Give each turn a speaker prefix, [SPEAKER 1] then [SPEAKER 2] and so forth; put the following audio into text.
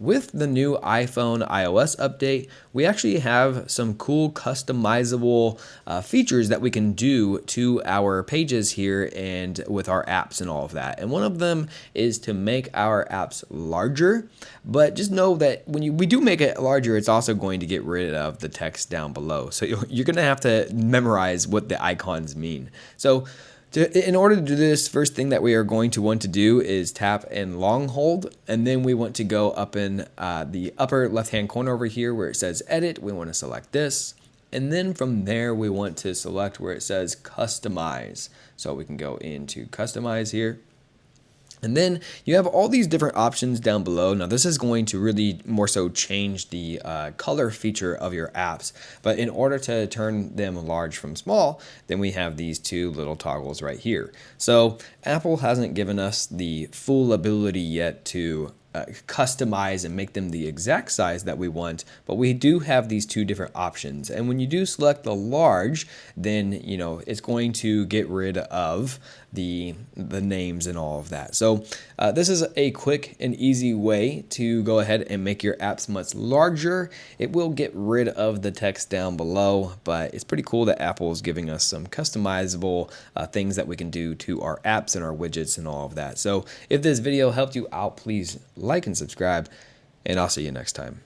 [SPEAKER 1] With the new iPhone iOS update, we actually have some cool customizable features that we can do to our pages here and with our apps and all of that. And one of them is to make our apps larger, but just know that when we do make it larger, it's also going to get rid of the text down below. So you're going to have to memorize what the icons mean. So in order to do this, first thing that we are going to want to do is tap and long hold, and then we want to go up in the upper left hand corner over here where it says edit. We want to select this, and then from there we want to select where it says customize. So we can go into customize here. And then you have all these different options down below. Now this is going to really more so change the color feature of your apps. But in order to turn them large from small, then we have these two little toggles right here. So Apple hasn't given us the full ability yet to customize and make them the exact size that we want, but we do have these two different options. And when you do select the large, then it's going to get rid of the names and all of that. So this is a quick and easy way to go ahead and make your apps much larger. It will get rid of the text down below, but it's pretty cool that Apple is giving us some customizable things that we can do to our apps and our widgets and all of that. So if this video helped you out, please like and subscribe, and I'll see you next time.